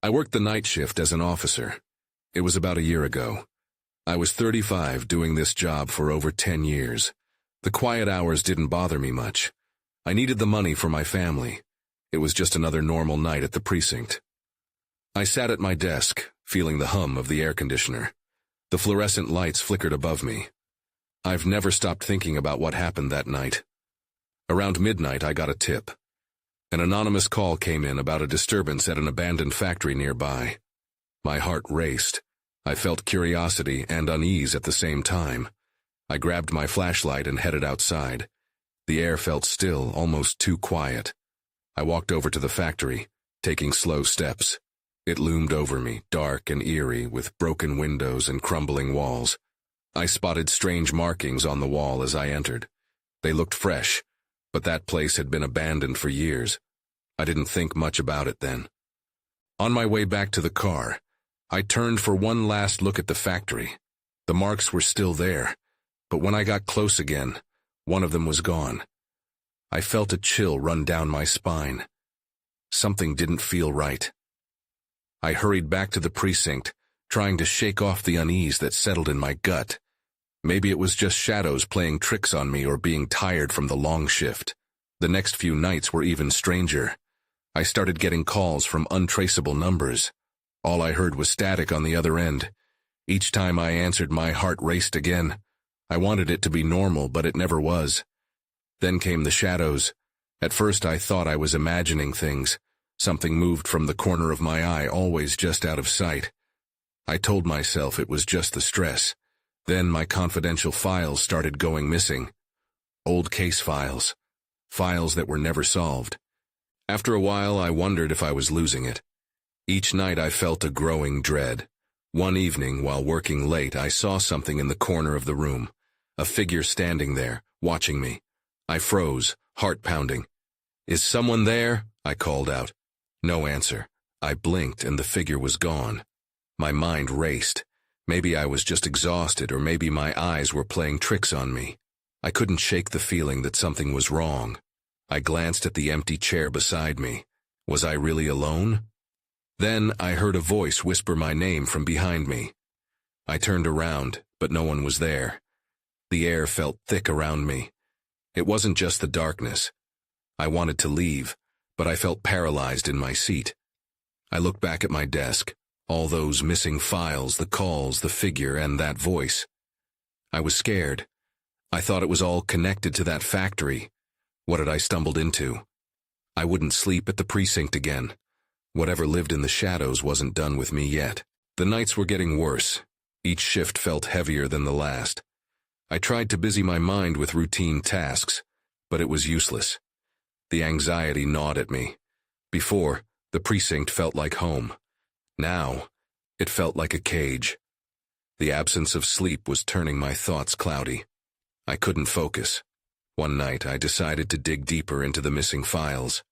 I worked the night shift as an officer. It was about a year ago. I was 35, doing this job for over 10 years. The quiet hours didn't bother me much. I needed the money for my family. It was just another normal night at the precinct. I sat at my desk, feeling the hum of the air conditioner. The fluorescent lights flickered above me. I've never stopped thinking about what happened that night. Around midnight, I got a tip. An anonymous call came in about a disturbance at an abandoned factory nearby. My heart raced. I felt curiosity and unease at the same time. I grabbed my flashlight and headed outside. The air felt still, almost too quiet. I walked over to the factory, taking slow steps. It loomed over me, dark and eerie, with broken windows and crumbling walls. I spotted strange markings on the wall as I entered. They looked fresh, but that place had been abandoned for years. I didn't think much about it then. On my way back to the car, I turned for one last look at the factory. The marks were still there, but when I got close again, one of them was gone. I felt a chill run down my spine. Something didn't feel right. I hurried back to the precinct, trying to shake off the unease that settled in my gut. Maybe it was just shadows playing tricks on me or being tired from the long shift. The next few nights were even stranger. I started getting calls from untraceable numbers. All I heard was static on the other end. Each time I answered, my heart raced again. I wanted it to be normal, but it never was. Then came the shadows. At first I thought I was imagining things. Something moved from the corner of my eye, always just out of sight. I told myself it was just the stress. Then my confidential files started going missing. Old case files. Files that were never solved. After a while, I wondered if I was losing it. Each night I felt a growing dread. One evening, while working late, I saw something in the corner of the room. A figure standing there, watching me. I froze, heart pounding. "Is someone there?" I called out. No answer. I blinked and the figure was gone. My mind raced. Maybe I was just exhausted, or maybe my eyes were playing tricks on me. I couldn't shake the feeling that something was wrong. I glanced at the empty chair beside me. Was I really alone? Then I heard a voice whisper my name from behind me. I turned around, but no one was there. The air felt thick around me. It wasn't just the darkness. I wanted to leave, but I felt paralyzed in my seat. I looked back at my desk, all those missing files, the calls, the figure, and that voice. I was scared. I thought it was all connected to that factory. What had I stumbled into? I wouldn't sleep at the precinct again. Whatever lived in the shadows wasn't done with me yet. The nights were getting worse. Each shift felt heavier than the last. I tried to busy my mind with routine tasks, but it was useless. The anxiety gnawed at me. Before, the precinct felt like home. Now, it felt like a cage. The absence of sleep was turning my thoughts cloudy. I couldn't focus. One night, I decided to dig deeper into the missing files.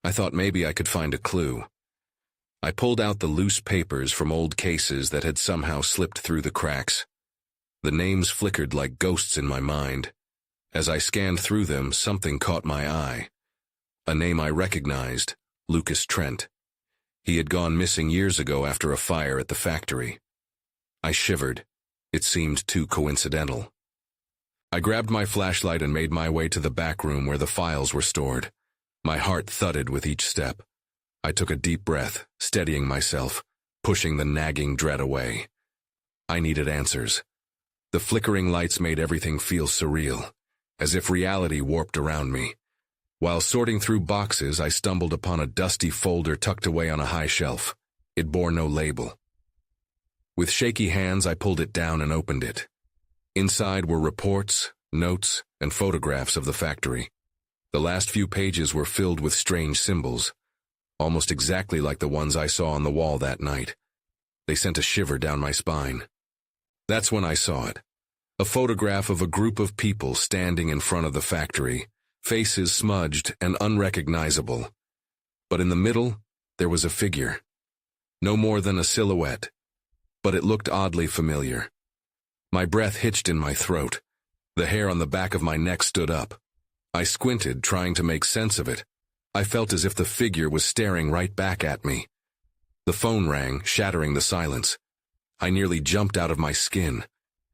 I thought maybe I could find a clue. I pulled out the loose papers from old cases that had somehow slipped through the cracks. The names flickered like ghosts in my mind. As I scanned through them, something caught my eye. A name I recognized, Lucas Trent. He had gone missing years ago after a fire at the factory. I shivered. It seemed too coincidental. I grabbed my flashlight and made my way to the back room where the files were stored. My heart thudded with each step. I took a deep breath, steadying myself, pushing the nagging dread away. I needed answers. The flickering lights made everything feel surreal, as if reality warped around me. While sorting through boxes, I stumbled upon a dusty folder tucked away on a high shelf. It bore no label. With shaky hands, I pulled it down and opened it. Inside were reports, notes, and photographs of the factory. The last few pages were filled with strange symbols, almost exactly like the ones I saw on the wall that night. They sent a shiver down my spine. That's when I saw it. A photograph of a group of people standing in front of the factory, faces smudged and unrecognizable. But in the middle, there was a figure. No more than a silhouette, but it looked oddly familiar. My breath hitched in my throat. The hair on the back of my neck stood up. I squinted, trying to make sense of it. I felt as if the figure was staring right back at me. The phone rang, shattering the silence. I nearly jumped out of my skin.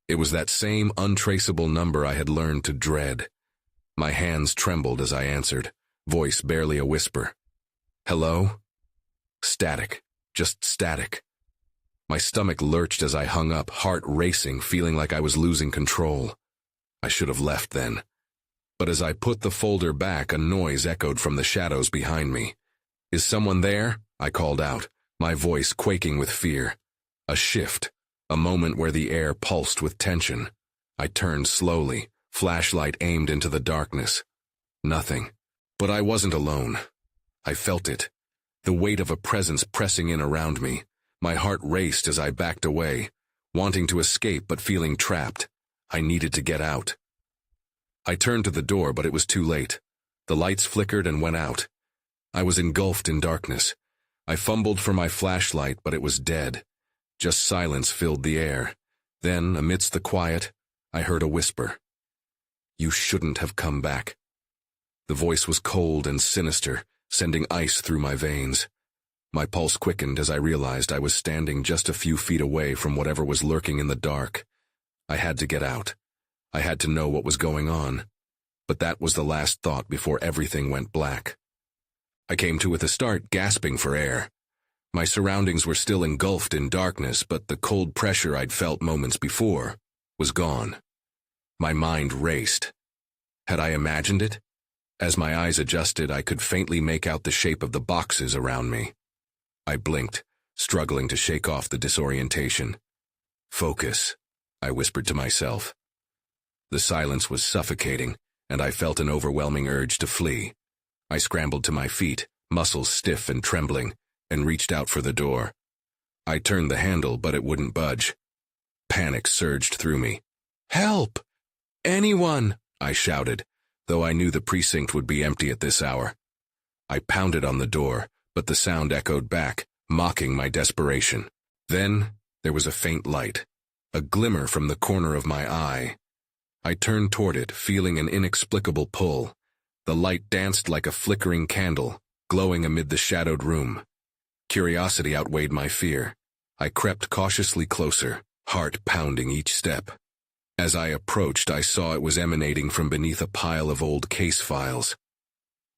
It was that same untraceable number I had learned to dread. My hands trembled as I answered, voice barely a whisper. Hello? Static. Just static. My stomach lurched as I hung up, heart racing, feeling like I was losing control. I should have left then. But as I put the folder back, a noise echoed from the shadows behind me. Is someone there? I called out, my voice quaking with fear. A shift, a moment where the air pulsed with tension. I turned slowly, flashlight aimed into the darkness. Nothing. But I wasn't alone. I felt it. The weight of a presence pressing in around me. My heart raced as I backed away, wanting to escape but feeling trapped. I needed to get out. I turned to the door, but it was too late. The lights flickered and went out. I was engulfed in darkness. I fumbled for my flashlight, but it was dead. Just silence filled the air. Then, amidst the quiet, I heard a whisper. You shouldn't have come back. The voice was cold and sinister, sending ice through my veins. My pulse quickened as I realized I was standing just a few feet away from whatever was lurking in the dark. I had to get out. I had to know what was going on. But that was the last thought before everything went black. I came to with a start, gasping for air. My surroundings were still engulfed in darkness, but the cold pressure I'd felt moments before was gone. My mind raced. Had I imagined it? As my eyes adjusted, I could faintly make out the shape of the boxes around me. I blinked, struggling to shake off the disorientation. Focus, I whispered to myself. The silence was suffocating, and I felt an overwhelming urge to flee. I scrambled to my feet, muscles stiff and trembling, and reached out for the door. I turned the handle, but it wouldn't budge. Panic surged through me. Help! Anyone! I shouted, though I knew the precinct would be empty at this hour. I pounded on the door, but the sound echoed back, mocking my desperation. Then, there was a faint light, a glimmer from the corner of my eye. I turned toward it, feeling an inexplicable pull. The light danced like a flickering candle, glowing amid the shadowed room. Curiosity outweighed my fear. I crept cautiously closer, heart pounding each step. As I approached, I saw it was emanating from beneath a pile of old case files.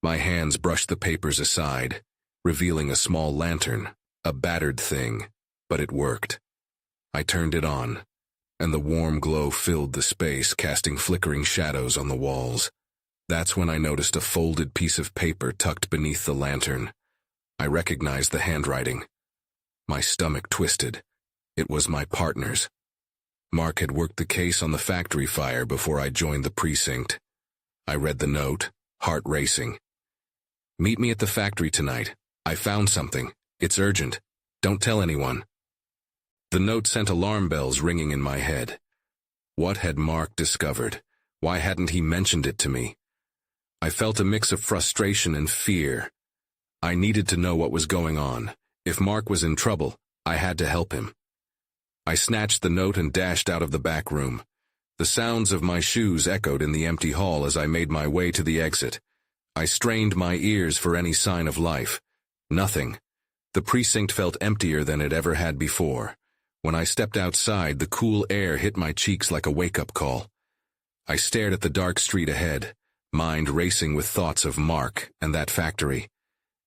My hands brushed the papers aside, revealing a small lantern, a battered thing, but it worked. I turned it on, and the warm glow filled the space, casting flickering shadows on the walls. That's when I noticed a folded piece of paper tucked beneath the lantern. I recognized the handwriting. My stomach twisted. It was my partner's. Mark had worked the case on the factory fire before I joined the precinct. I read the note, heart racing. Meet me at the factory tonight. I found something. It's urgent. Don't tell anyone. The note sent alarm bells ringing in my head. What had Mark discovered? Why hadn't he mentioned it to me? I felt a mix of frustration and fear. I needed to know what was going on. If Mark was in trouble, I had to help him. I snatched the note and dashed out of the back room. The sounds of my shoes echoed in the empty hall as I made my way to the exit. I strained my ears for any sign of life. Nothing. The precinct felt emptier than it ever had before. When I stepped outside, the cool air hit my cheeks like a wake-up call. I stared at the dark street ahead, mind racing with thoughts of Mark and that factory.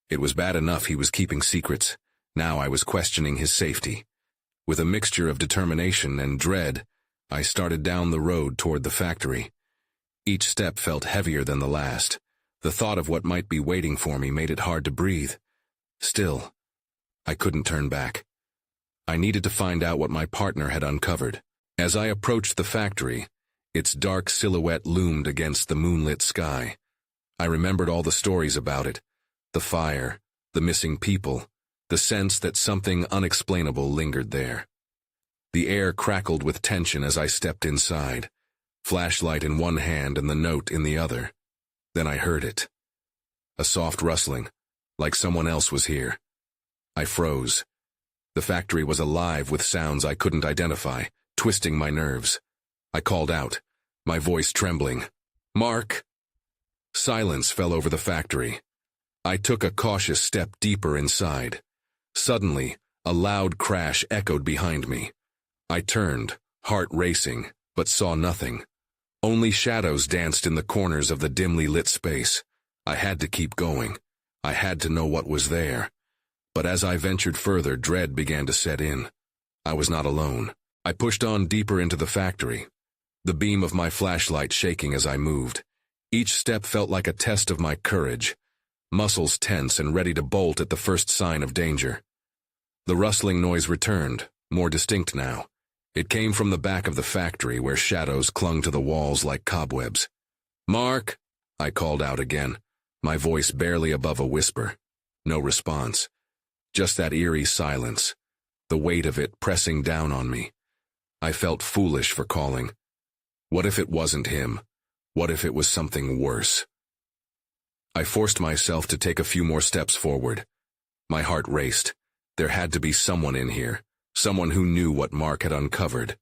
It was bad enough he was keeping secrets. Now I was questioning his safety. With a mixture of determination and dread, I started down the road toward the factory. Each step felt heavier than the last. The thought of what might be waiting for me made it hard to breathe. Still, I couldn't turn back. I needed to find out what my partner had uncovered. As I approached the factory, its dark silhouette loomed against the moonlit sky. I remembered all the stories about it. The fire, the missing people, the sense that something unexplainable lingered there. The air crackled with tension as I stepped inside, flashlight in one hand and the note in the other. Then I heard it. A soft rustling, like someone else was here. I froze. The factory was alive with sounds I couldn't identify, twisting my nerves. I called out, my voice trembling. Mark! Silence fell over the factory. I took a cautious step deeper inside. Suddenly, A loud crash echoed behind me. I turned, heart racing, but saw nothing. Only shadows danced in the corners of the dimly lit space. I had to keep going. I had to know what was there. But as I ventured further, dread began to set in. I was not alone. I pushed on deeper into the factory, the beam of my flashlight shaking as I moved. Each step felt like a test of my courage, muscles tense and ready to bolt at the first sign of danger. The rustling noise returned, more distinct now. It came from the back of the factory where shadows clung to the walls like cobwebs. "Mark!" I called out again, my voice barely above a whisper. No response. Just that eerie silence, the weight of it pressing down on me. I felt foolish for calling. What if it wasn't him? What if it was something worse? I forced myself to take a few more steps forward. My heart raced. There had to be someone in here, someone who knew what Mark had uncovered.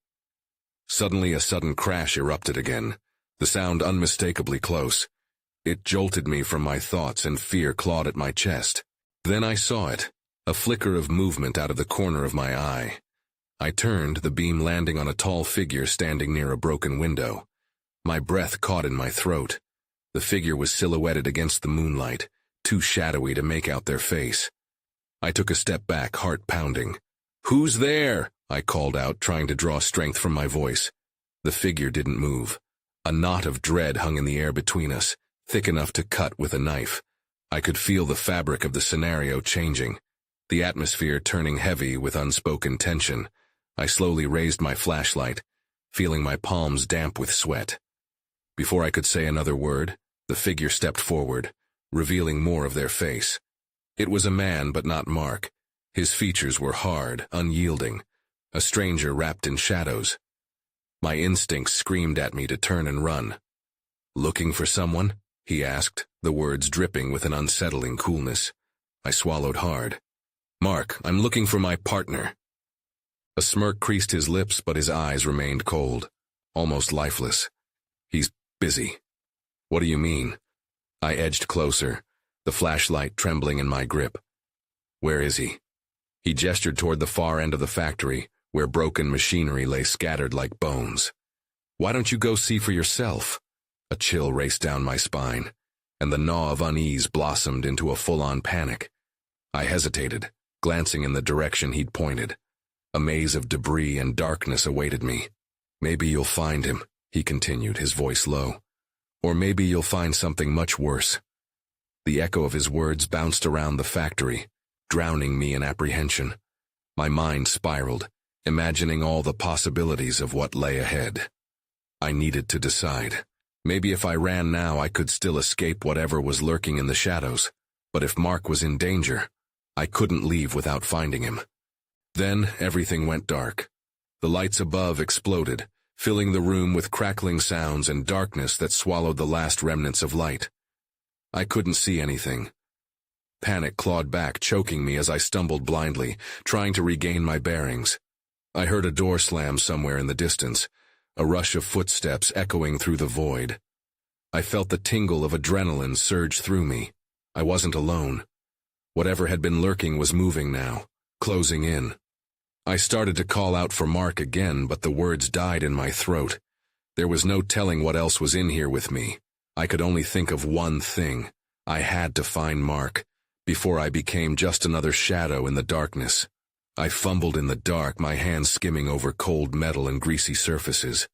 Suddenly a sudden crash erupted again, the sound unmistakably close. It jolted me from my thoughts and fear clawed at my chest. Then I saw it, a flicker of movement out of the corner of my eye. I turned, the beam landing on a tall figure standing near a broken window. My breath caught in my throat. The figure was silhouetted against the moonlight, too shadowy to make out their face. I took a step back, heart pounding. "Who's there?" I called out, trying to draw strength from my voice. The figure didn't move. A knot of dread hung in the air between us, thick enough to cut with a knife. I could feel the fabric of the scenario changing, the atmosphere turning heavy with unspoken tension. I slowly raised my flashlight, feeling my palms damp with sweat. Before I could say another word, the figure stepped forward, revealing more of their face. It was a man, but not Mark. His features were hard, unyielding, a stranger wrapped in shadows. My instincts screamed at me to turn and run. "Looking for someone?" he asked, the words dripping with an unsettling coolness. I swallowed hard. "Mark, I'm looking for my partner." A smirk creased his lips, but his eyes remained cold, almost lifeless. "He's busy." "What do you mean?" I edged closer, the flashlight trembling in my grip. "Where is he?" He gestured toward the far end of the factory, where broken machinery lay scattered like bones. "Why don't you go see for yourself?" A chill raced down my spine, and the gnaw of unease blossomed into a full-on panic. I hesitated, glancing in the direction he'd pointed. A maze of debris and darkness awaited me. "Maybe you'll find him," he continued, his voice low. "Or maybe you'll find something much worse." The echo of his words bounced around the factory, drowning me in apprehension. My mind spiraled, imagining all the possibilities of what lay ahead. I needed to decide. Maybe if I ran now, I could still escape whatever was lurking in the shadows. But if Mark was in danger, I couldn't leave without finding him. Then everything went dark. The lights above exploded, filling the room with crackling sounds and darkness that swallowed the last remnants of light. I couldn't see anything. Panic clawed back, choking me as I stumbled blindly, trying to regain my bearings. I heard a door slam somewhere in the distance, a rush of footsteps echoing through the void. I felt the tingle of adrenaline surge through me. I wasn't alone. Whatever had been lurking was moving now, closing in. I started to call out for Mark again, but the words died in my throat. There was no telling what else was in here with me. I could only think of one thing. I had to find Mark, before I became just another shadow in the darkness. I fumbled in the dark, my hands skimming over cold metal and greasy surfaces.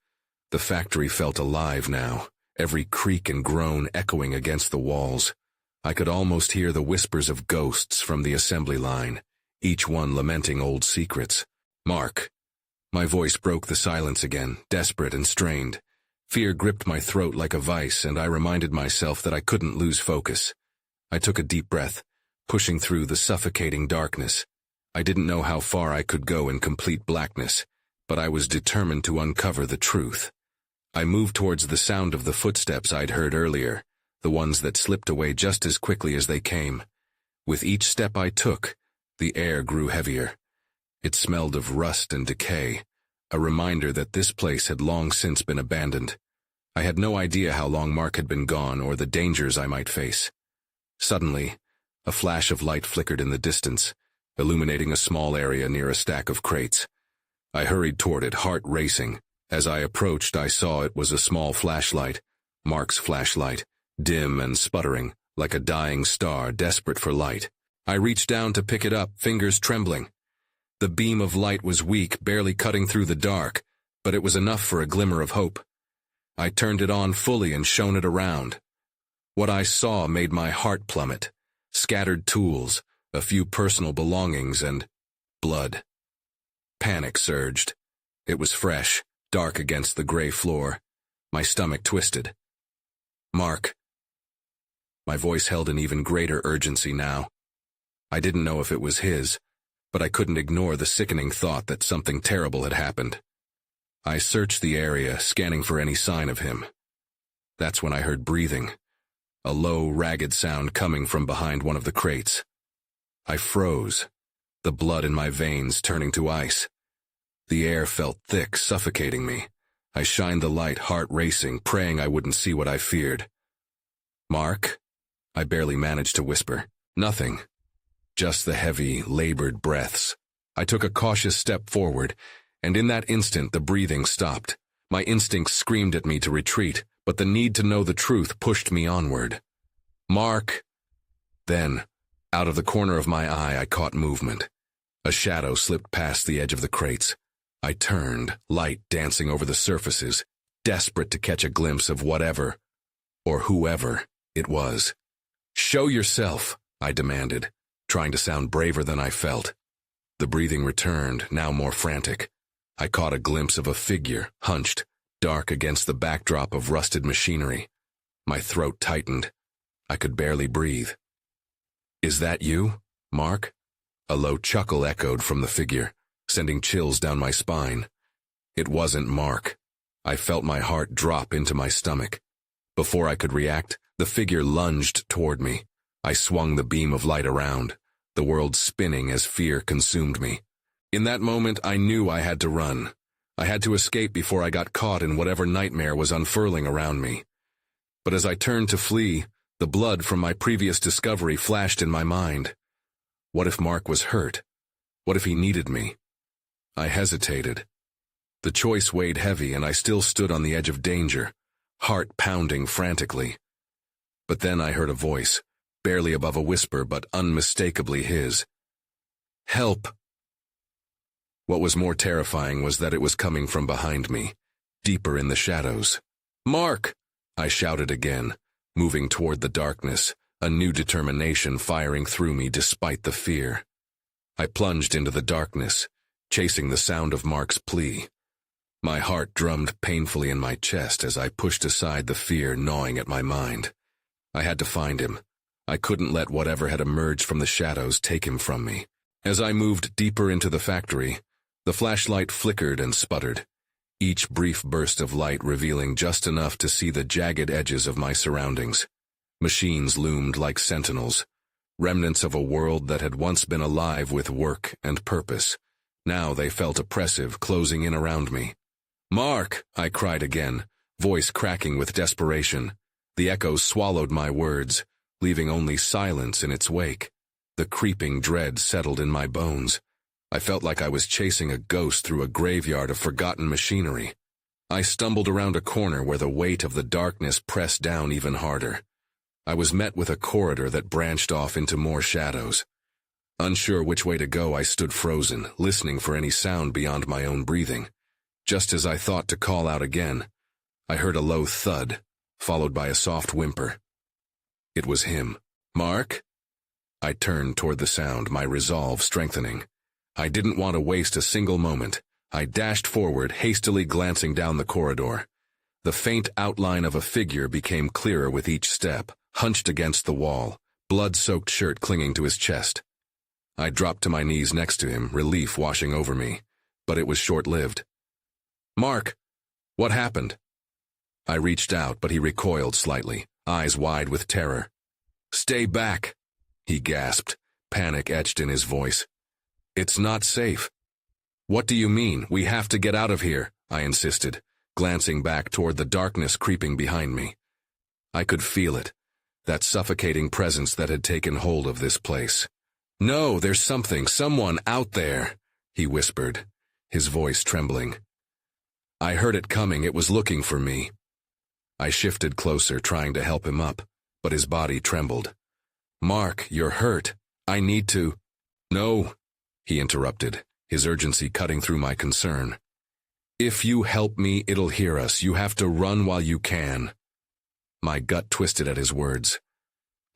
The factory felt alive now, every creak and groan echoing against the walls. I could almost hear the whispers of ghosts from the assembly line, each one lamenting old secrets. "Mark." My voice broke the silence again, desperate and strained. Fear gripped my throat like a vice, and I reminded myself that I couldn't lose focus. I took a deep breath, pushing through the suffocating darkness. I didn't know how far I could go in complete blackness, but I was determined to uncover the truth. I moved towards the sound of the footsteps I'd heard earlier, the ones that slipped away just as quickly as they came. With each step I took, the air grew heavier. It smelled of rust and decay, a reminder that this place had long since been abandoned. I had no idea how long Mark had been gone or the dangers I might face. Suddenly, a flash of light flickered in the distance, illuminating a small area near a stack of crates. I hurried toward it, heart racing. As I approached, I saw it was a small flashlight, Mark's flashlight, dim and sputtering, like a dying star desperate for light. I reached down to pick it up, fingers trembling. The beam of light was weak, barely cutting through the dark, but it was enough for a glimmer of hope. I turned it on fully and shone it around. What I saw made my heart plummet. Scattered tools, a few personal belongings, and blood. Panic surged. It was fresh, dark against the gray floor. My stomach twisted. Mark. My voice held an even greater urgency now. I didn't know if it was his, but I couldn't ignore the sickening thought that something terrible had happened. I searched the area, scanning for any sign of him. That's when I heard breathing, a low, ragged sound coming from behind one of the crates. I froze, the blood in my veins turning to ice. The air felt thick, suffocating me. I shined the light, heart racing, praying I wouldn't see what I feared. Mark? I barely managed to whisper. Nothing. Just the heavy, labored breaths. I took a cautious step forward, and in that instant the breathing stopped. My instincts screamed at me to retreat, but the need to know the truth pushed me onward. Mark! Then, out of the corner of my eye, I caught movement. A shadow slipped past the edge of the crates. I turned, light dancing over the surfaces, desperate to catch a glimpse of whatever, or whoever, it was. Show yourself, I demanded, trying to sound braver than I felt. The breathing returned, now more frantic. I caught a glimpse of a figure, hunched, dark against the backdrop of rusted machinery. My throat tightened. I could barely breathe. Is that you, Mark? A low chuckle echoed from the figure, sending chills down my spine. It wasn't Mark. I felt my heart drop into my stomach. Before I could react, the figure lunged toward me. I swung the beam of light around, the world spinning as fear consumed me. In that moment, I knew I had to run. I had to escape before I got caught in whatever nightmare was unfurling around me. But as I turned to flee, the blood from my previous discovery flashed in my mind. What if Mark was hurt? What if he needed me? I hesitated. The choice weighed heavy, and I still stood on the edge of danger, heart pounding frantically. But then I heard a voice, barely above a whisper but unmistakably his. Help! What was more terrifying was that it was coming from behind me, deeper in the shadows. Mark! I shouted again, moving toward the darkness, a new determination firing through me despite the fear. I plunged into the darkness, chasing the sound of Mark's plea. My heart drummed painfully in my chest as I pushed aside the fear gnawing at my mind. I had to find him. I couldn't let whatever had emerged from the shadows take him from me. As I moved deeper into the factory, the flashlight flickered and sputtered, each brief burst of light revealing just enough to see the jagged edges of my surroundings. Machines loomed like sentinels, remnants of a world that had once been alive with work and purpose. Now they felt oppressive, closing in around me. Mark! I cried again, voice cracking with desperation. The echoes swallowed my words, leaving only silence in its wake. The creeping dread settled in my bones. I felt like I was chasing a ghost through a graveyard of forgotten machinery. I stumbled around a corner where the weight of the darkness pressed down even harder. I was met with a corridor that branched off into more shadows. Unsure which way to go, I stood frozen, listening for any sound beyond my own breathing. Just as I thought to call out again, I heard a low thud, followed by a soft whimper. It was him. Mark? I turned toward the sound, my resolve strengthening. I didn't want to waste a single moment. I dashed forward, hastily glancing down the corridor. The faint outline of a figure became clearer with each step, hunched against the wall, blood-soaked shirt clinging to his chest. I dropped to my knees next to him, relief washing over me, but it was short-lived. Mark, what happened? I reached out, but he recoiled slightly, eyes wide with terror. Stay back, he gasped, panic etched in his voice. It's not safe. What do you mean? We have to get out of here, I insisted, glancing back toward the darkness creeping behind me. I could feel it, that suffocating presence that had taken hold of this place. No, there's someone out there, he whispered, his voice trembling. I heard it coming, it was looking for me. I shifted closer, trying to help him up, but his body trembled. Mark, you're hurt. I need to... No, he interrupted, his urgency cutting through my concern. If you help me, it'll hear us. You have to run while you can. My gut twisted at his words.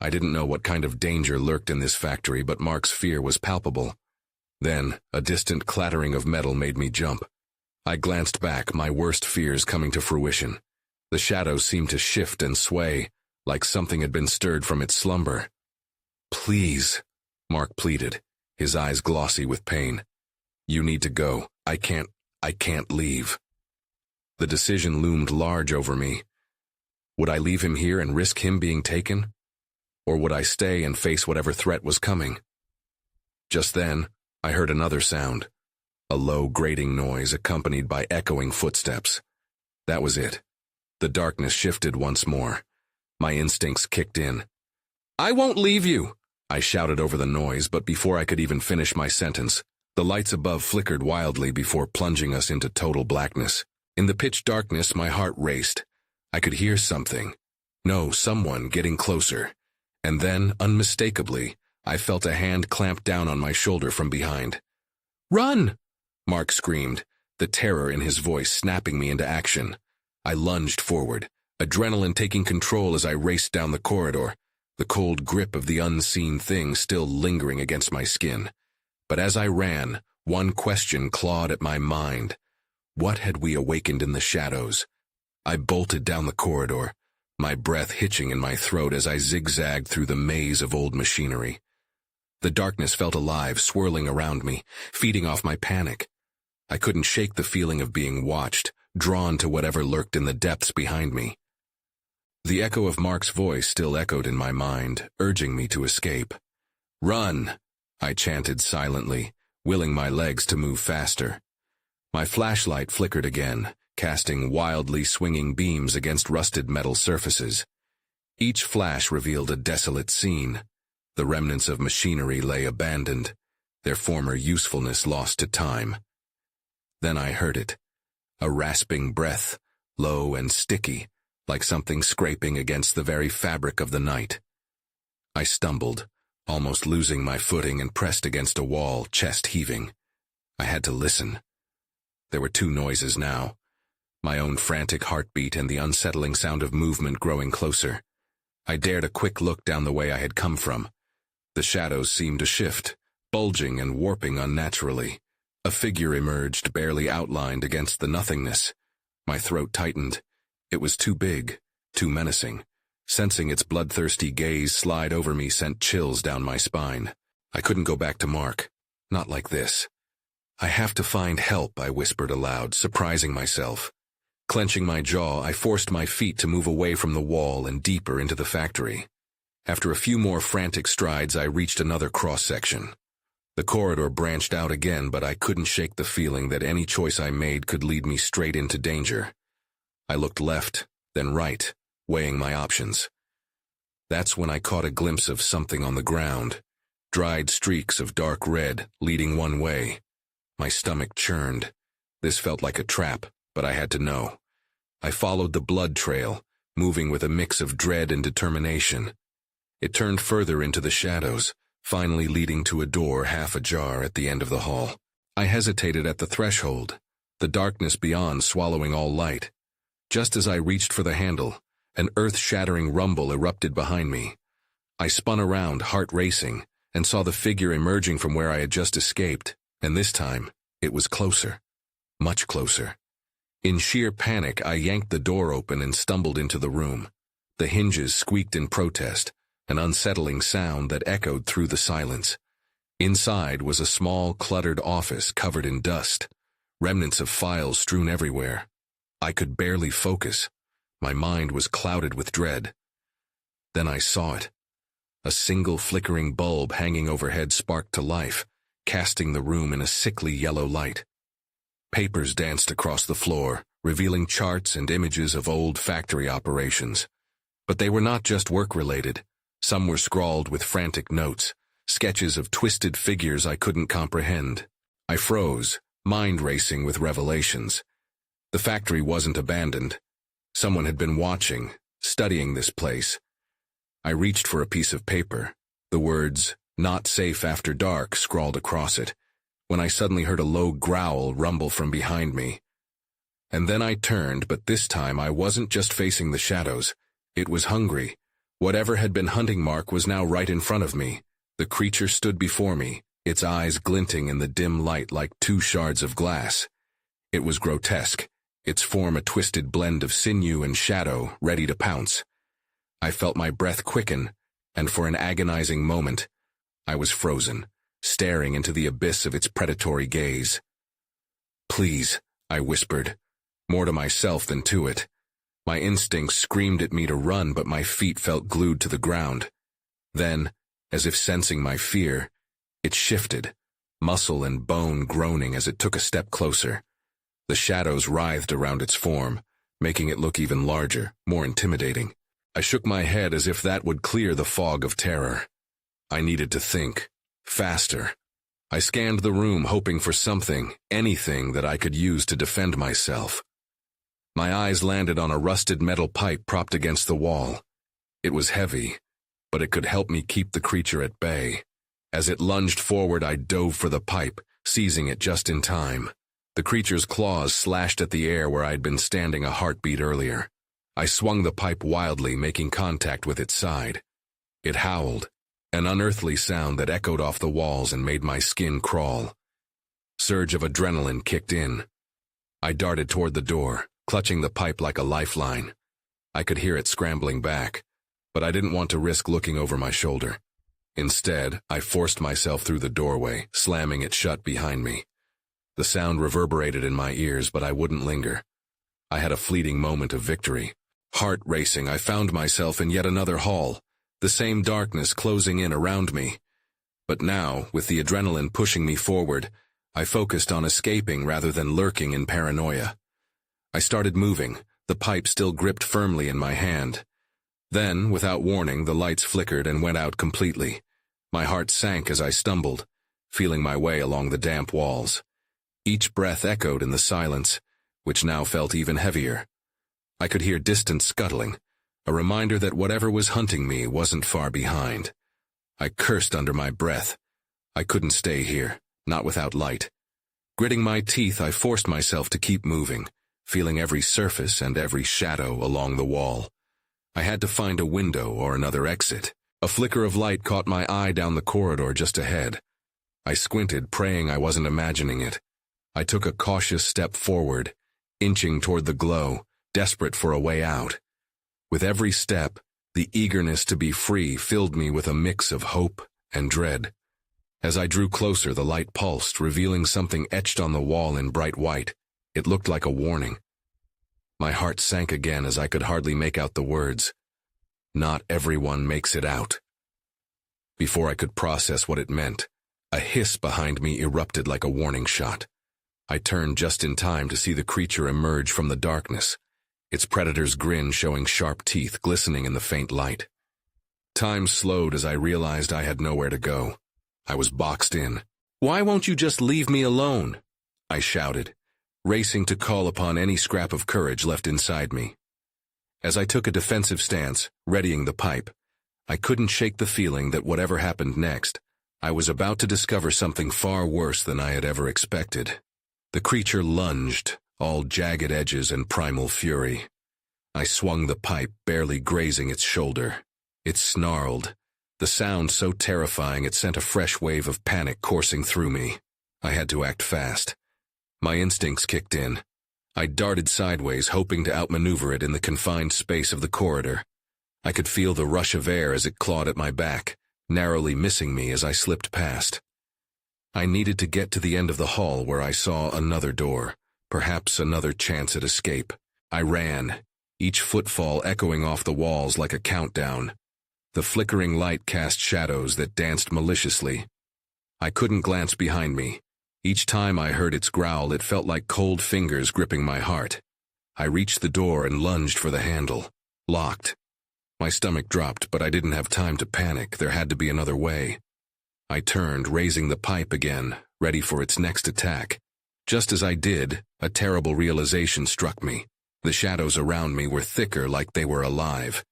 I didn't know what kind of danger lurked in this factory, but Mark's fear was palpable. Then, a distant clattering of metal made me jump. I glanced back, my worst fears coming to fruition. The shadows seemed to shift and sway, like something had been stirred from its slumber. Please, Mark pleaded, his eyes glossy with pain. You need to go. I can't leave. The decision loomed large over me. Would I leave him here and risk him being taken? Or would I stay and face whatever threat was coming? Just then, I heard another sound. A low, grating noise accompanied by echoing footsteps. That was it. The darkness shifted once more. My instincts kicked in. I won't leave you, I shouted over the noise, but before I could even finish my sentence, the lights above flickered wildly before plunging us into total blackness. In the pitch darkness, my heart raced. I could hear something. No, someone getting closer. And then, unmistakably, I felt a hand clamp down on my shoulder from behind. Run! Mark screamed, the terror in his voice snapping me into action. I lunged forward, adrenaline taking control as I raced down the corridor, the cold grip of the unseen thing still lingering against my skin. But as I ran, one question clawed at my mind. What had we awakened in the shadows? I bolted down the corridor, my breath hitching in my throat as I zigzagged through the maze of old machinery. The darkness felt alive, swirling around me, feeding off my panic. I couldn't shake the feeling of being watched, drawn to whatever lurked in the depths behind me. The echo of Mark's voice still echoed in my mind, urging me to escape. Run! I chanted silently, willing my legs to move faster. My flashlight flickered again, casting wildly swinging beams against rusted metal surfaces. Each flash revealed a desolate scene. The remnants of machinery lay abandoned, their former usefulness lost to time. Then I heard it. A rasping breath, low and sticky, like something scraping against the very fabric of the night. I stumbled, almost losing my footing, and pressed against a wall, chest heaving. I had to listen. There were two noises now, my own frantic heartbeat and the unsettling sound of movement growing closer. I dared a quick look down the way I had come from. The shadows seemed to shift, bulging and warping unnaturally. A figure emerged, barely outlined against the nothingness. My throat tightened. It was too big, too menacing. Sensing its bloodthirsty gaze slide over me sent chills down my spine. I couldn't go back to Mark. Not like this. I have to find help, I whispered aloud, surprising myself. Clenching my jaw, I forced my feet to move away from the wall and deeper into the factory. After a few more frantic strides, I reached another cross-section. The corridor branched out again, but I couldn't shake the feeling that any choice I made could lead me straight into danger. I looked left, then right, weighing my options. That's when I caught a glimpse of something on the ground, dried streaks of dark red leading one way. My stomach churned. This felt like a trap, but I had to know. I followed the blood trail, moving with a mix of dread and determination. It turned further into the shadows, finally leading to a door half ajar at the end of the hall. I hesitated at the threshold, the darkness beyond swallowing all light. Just as I reached for the handle, an earth-shattering rumble erupted behind me. I spun around, heart racing, and saw the figure emerging from where I had just escaped, and this time, it was closer. Much closer. In sheer panic, I yanked the door open and stumbled into the room. The hinges squeaked in protest, an unsettling sound that echoed through the silence. Inside was a small, cluttered office covered in dust, remnants of files strewn everywhere. I could barely focus. My mind was clouded with dread. Then I saw it. A single flickering bulb hanging overhead sparked to life, casting the room in a sickly yellow light. Papers danced across the floor, revealing charts and images of old factory operations. But they were not just work-related. Some were scrawled with frantic notes, sketches of twisted figures I couldn't comprehend. I froze, mind racing with revelations. The factory wasn't abandoned. Someone had been watching, studying this place. I reached for a piece of paper, the words, "Not safe after dark," scrawled across it, when I suddenly heard a low growl rumble from behind me. And then I turned, but this time I wasn't just facing the shadows. It was hungry. Whatever had been hunting Mark was now right in front of me. The creature stood before me, its eyes glinting in the dim light like two shards of glass. It was grotesque, its form a twisted blend of sinew and shadow, ready to pounce. I felt my breath quicken, and for an agonizing moment, I was frozen, staring into the abyss of its predatory gaze. "Please," I whispered, more to myself than to it. My instincts screamed at me to run, but my feet felt glued to the ground. Then, as if sensing my fear, it shifted, muscle and bone groaning as it took a step closer. The shadows writhed around its form, making it look even larger, more intimidating. I shook my head as if that would clear the fog of terror. I needed to think, faster. I scanned the room hoping for something, anything that I could use to defend myself. My eyes landed on a rusted metal pipe propped against the wall. It was heavy, but it could help me keep the creature at bay. As it lunged forward, I dove for the pipe, seizing it just in time. The creature's claws slashed at the air where I'd been standing a heartbeat earlier. I swung the pipe wildly, making contact with its side. It howled, an unearthly sound that echoed off the walls and made my skin crawl. Surge of adrenaline kicked in. I darted toward the door, clutching the pipe like a lifeline. I could hear it scrambling back, but I didn't want to risk looking over my shoulder. Instead, I forced myself through the doorway, slamming it shut behind me. The sound reverberated in my ears, but I wouldn't linger. I had a fleeting moment of victory. Heart racing, I found myself in yet another hall, the same darkness closing in around me. But now, with the adrenaline pushing me forward, I focused on escaping rather than lurking in paranoia. I started moving, the pipe still gripped firmly in my hand. Then, without warning, the lights flickered and went out completely. My heart sank as I stumbled, feeling my way along the damp walls. Each breath echoed in the silence, which now felt even heavier. I could hear distant scuttling, a reminder that whatever was hunting me wasn't far behind. I cursed under my breath. I couldn't stay here, not without light. Gritting my teeth, I forced myself to keep moving, feeling every surface and every shadow along the wall. I had to find a window or another exit. A flicker of light caught my eye down the corridor just ahead. I squinted, praying I wasn't imagining it. I took a cautious step forward, inching toward the glow, desperate for a way out. With every step, the eagerness to be free filled me with a mix of hope and dread. As I drew closer, the light pulsed, revealing something etched on the wall in bright white. It looked like a warning. My heart sank again as I could hardly make out the words. Not everyone makes it out. Before I could process what it meant, a hiss behind me erupted like a warning shot. I turned just in time to see the creature emerge from the darkness, its predator's grin showing sharp teeth glistening in the faint light. Time slowed as I realized I had nowhere to go. I was boxed in. "Why won't you just leave me alone?" I shouted, racing to call upon any scrap of courage left inside me. As I took a defensive stance, readying the pipe, I couldn't shake the feeling that whatever happened next, I was about to discover something far worse than I had ever expected. The creature lunged, all jagged edges and primal fury. I swung the pipe, barely grazing its shoulder. It snarled, the sound so terrifying it sent a fresh wave of panic coursing through me. I had to act fast. My instincts kicked in. I darted sideways, hoping to outmaneuver it in the confined space of the corridor. I could feel the rush of air as it clawed at my back, narrowly missing me as I slipped past. I needed to get to the end of the hall where I saw another door, perhaps another chance at escape. I ran, each footfall echoing off the walls like a countdown. The flickering light cast shadows that danced maliciously. I couldn't glance behind me. Each time I heard its growl, it felt like cold fingers gripping my heart. I reached the door and lunged for the handle. Locked. My stomach dropped, but I didn't have time to panic. There had to be another way. I turned, raising the pipe again, ready for its next attack. Just as I did, a terrible realization struck me. The shadows around me were thicker, like they were alive.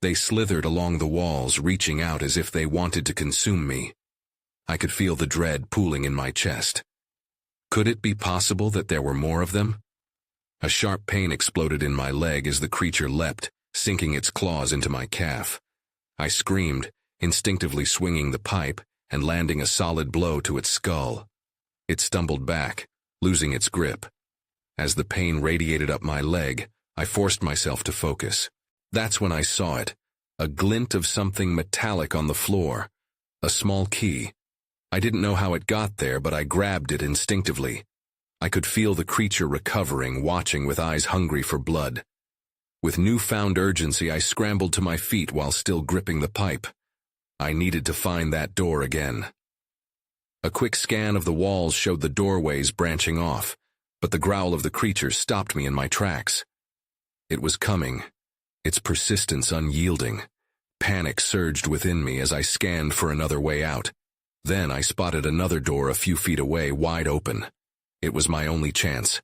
They slithered along the walls, reaching out as if they wanted to consume me. I could feel the dread pooling in my chest. Could it be possible that there were more of them? A sharp pain exploded in my leg as the creature leapt, sinking its claws into my calf. I screamed, instinctively swinging the pipe and landing a solid blow to its skull. It stumbled back, losing its grip. As the pain radiated up my leg, I forced myself to focus. That's when I saw it, a glint of something metallic on the floor, a small key. I didn't know how it got there, but I grabbed it instinctively. I could feel the creature recovering, watching with eyes hungry for blood. With newfound urgency, I scrambled to my feet while still gripping the pipe. I needed to find that door again. A quick scan of the walls showed the doorways branching off, but the growl of the creature stopped me in my tracks. It was coming, its persistence unyielding. Panic surged within me as I scanned for another way out. Then I spotted another door a few feet away, wide open. It was my only chance.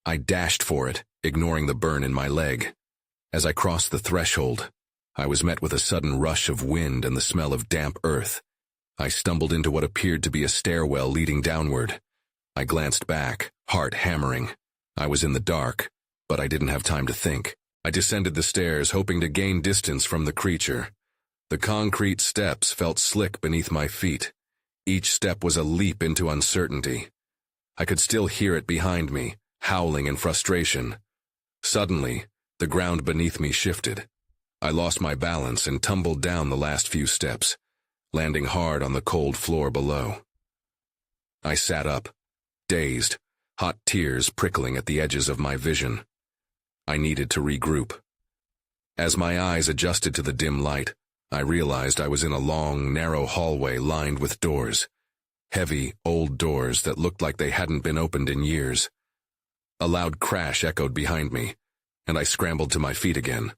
I dashed for it, ignoring the burn in my leg. As I crossed the threshold, I was met with a sudden rush of wind and the smell of damp earth. I stumbled into what appeared to be a stairwell leading downward. I glanced back, heart hammering. I was in the dark, but I didn't have time to think. I descended the stairs, hoping to gain distance from the creature. The concrete steps felt slick beneath my feet. Each step was a leap into uncertainty. I could still hear it behind me, howling in frustration. Suddenly, the ground beneath me shifted. I lost my balance and tumbled down the last few steps, landing hard on the cold floor below. I sat up, dazed, hot tears prickling at the edges of my vision. I needed to regroup. As my eyes adjusted to the dim light, I realized I was in a long, narrow hallway lined with doors. Heavy, old doors that looked like they hadn't been opened in years. A loud crash echoed behind me, and I scrambled to my feet again.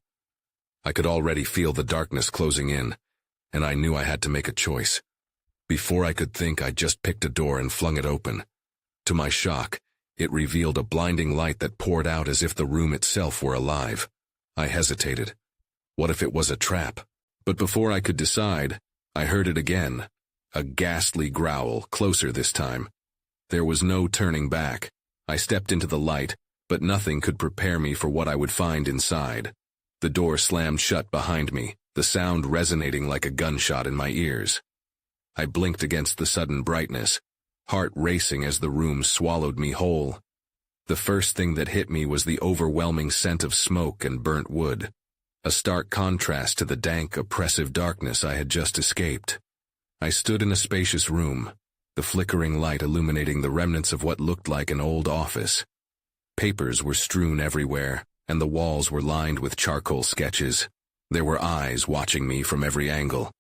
I could already feel the darkness closing in, and I knew I had to make a choice. Before I could think, I just picked a door and flung it open. To my shock, it revealed a blinding light that poured out as if the room itself were alive. I hesitated. What if it was a trap? But before I could decide, I heard it again. A ghastly growl, closer this time. There was no turning back. I stepped into the light, but nothing could prepare me for what I would find inside. The door slammed shut behind me, the sound resonating like a gunshot in my ears. I blinked against the sudden brightness, heart racing as the room swallowed me whole. The first thing that hit me was the overwhelming scent of smoke and burnt wood, a stark contrast to the dank, oppressive darkness I had just escaped. I stood in a spacious room, the flickering light illuminating the remnants of what looked like an old office. Papers were strewn everywhere, and the walls were lined with charcoal sketches. There were eyes watching me from every angle,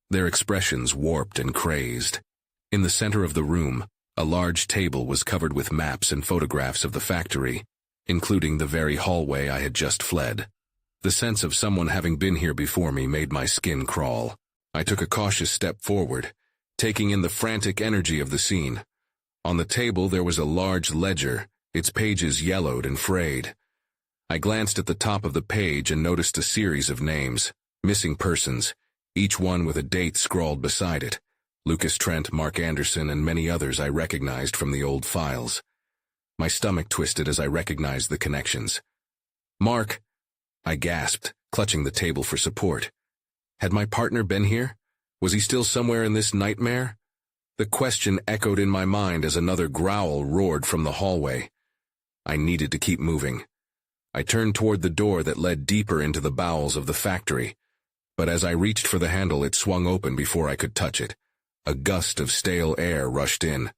their expressions warped and crazed. In the center of the room, a large table was covered with maps and photographs of the factory, including the very hallway I had just fled. The sense of someone having been here before me made my skin crawl. I took a cautious step forward, taking in the frantic energy of the scene. On the table there was a large ledger, its pages yellowed and frayed. I glanced at the top of the page and noticed a series of names, missing persons, each one with a date scrawled beside it. Lucas Trent, Mark Anderson, and many others I recognized from the old files. My stomach twisted as I recognized the connections. "Mark," I gasped, clutching the table for support. Had my partner been here? Was he still somewhere in this nightmare? The question echoed in my mind as another growl roared from the hallway. I needed to keep moving. I turned toward the door that led deeper into the bowels of the factory, but as I reached for the handle, it swung open before I could touch it. A gust of stale air rushed in.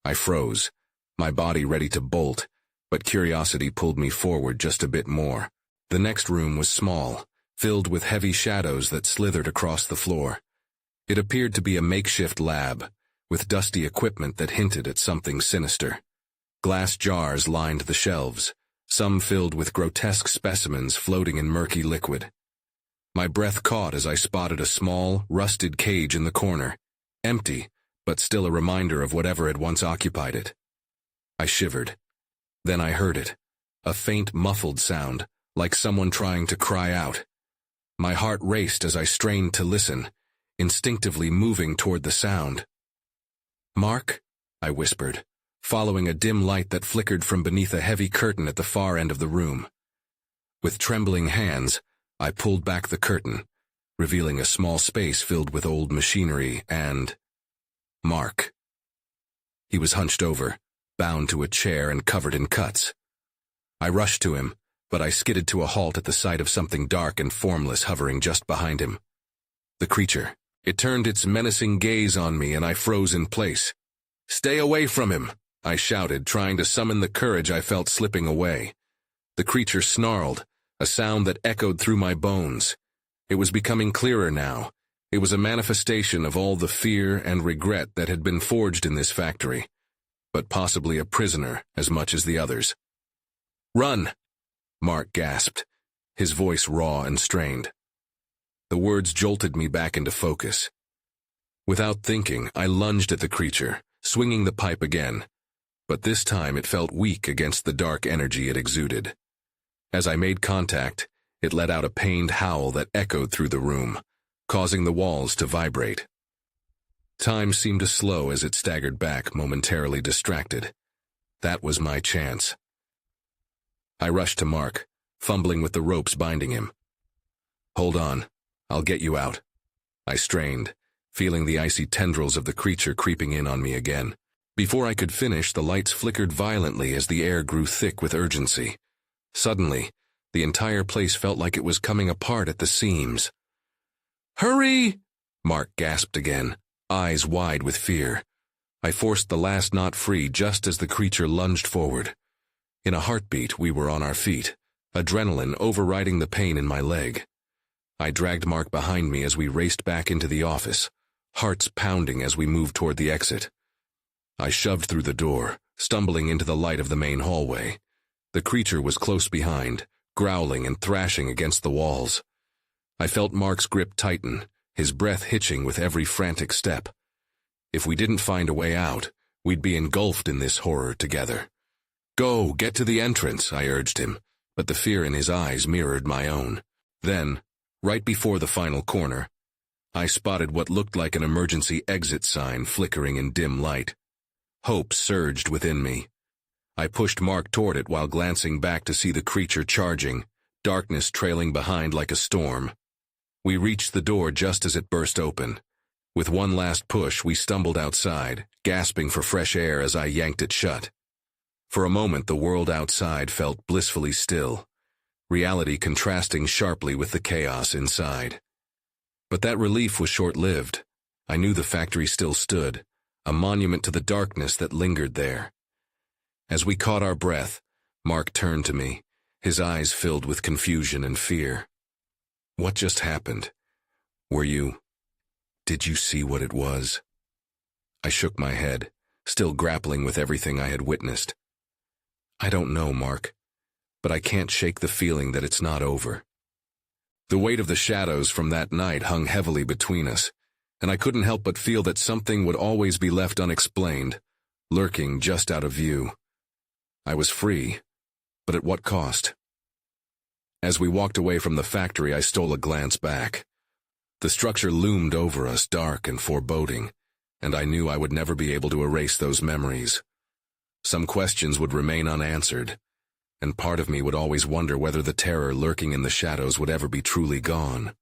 I froze, my body ready to bolt, but curiosity pulled me forward just a bit more. The next room was small, filled with heavy shadows that slithered across the floor. It appeared to be a makeshift lab, with dusty equipment that hinted at something sinister. Glass jars lined the shelves, some filled with grotesque specimens floating in murky liquid. My breath caught as I spotted a small, rusted cage in the corner, empty, but still a reminder of whatever had once occupied it. I shivered. Then I heard it, a faint, muffled sound, like someone trying to cry out. My heart raced as I strained to listen, instinctively moving toward the sound. "Mark?" I whispered, following a dim light that flickered from beneath a heavy curtain at the far end of the room. With trembling hands, I pulled back the curtain, revealing a small space filled with old machinery and Mark. He was hunched over, bound to a chair and covered in cuts. I rushed to him, but I skidded to a halt at the sight of something dark and formless hovering just behind him. The creature. It turned its menacing gaze on me and I froze in place. "Stay away from him!" I shouted, trying to summon the courage I felt slipping away. The creature snarled, a sound that echoed through my bones. It was becoming clearer now. It was a manifestation of all the fear and regret that had been forged in this factory, but possibly a prisoner as much as the others. "Run!" Mark gasped, his voice raw and strained. The words jolted me back into focus. Without thinking, I lunged at the creature, swinging the pipe again, but this time it felt weak against the dark energy it exuded. As I made contact, it let out a pained howl that echoed through the room, causing the walls to vibrate. Time seemed to slow as it staggered back, momentarily distracted. That was my chance. I rushed to Mark, fumbling with the ropes binding him. "Hold on. I'll get you out." I strained, feeling the icy tendrils of the creature creeping in on me again. Before I could finish, the lights flickered violently as the air grew thick with urgency. Suddenly, the entire place felt like it was coming apart at the seams. "Hurry!" Mark gasped again, eyes wide with fear. I forced the last knot free just as the creature lunged forward. In a heartbeat, we were on our feet, adrenaline overriding the pain in my leg. I dragged Mark behind me as we raced back into the office, hearts pounding as we moved toward the exit. I shoved through the door, stumbling into the light of the main hallway. The creature was close behind, growling and thrashing against the walls. I felt Mark's grip tighten, his breath hitching with every frantic step. If we didn't find a way out, we'd be engulfed in this horror together. "Go, get to the entrance," I urged him, but the fear in his eyes mirrored my own. Then, right before the final corner, I spotted what looked like an emergency exit sign flickering in dim light. Hope surged within me. I pushed Mark toward it while glancing back to see the creature charging, darkness trailing behind like a storm. We reached the door just as it burst open. With one last push, we stumbled outside, gasping for fresh air as I yanked it shut. For a moment, the world outside felt blissfully still, reality contrasting sharply with the chaos inside. But that relief was short-lived. I knew the factory still stood, a monument to the darkness that lingered there. As we caught our breath, Mark turned to me, his eyes filled with confusion and fear. "What just happened? Did you see what it was?" I shook my head, still grappling with everything I had witnessed. "I don't know, Mark, but I can't shake the feeling that it's not over." The weight of the shadows from that night hung heavily between us, and I couldn't help but feel that something would always be left unexplained, lurking just out of view. I was free, but at what cost? As we walked away from the factory, I stole a glance back. The structure loomed over us, dark and foreboding, and I knew I would never be able to erase those memories. Some questions would remain unanswered, and part of me would always wonder whether the terror lurking in the shadows would ever be truly gone.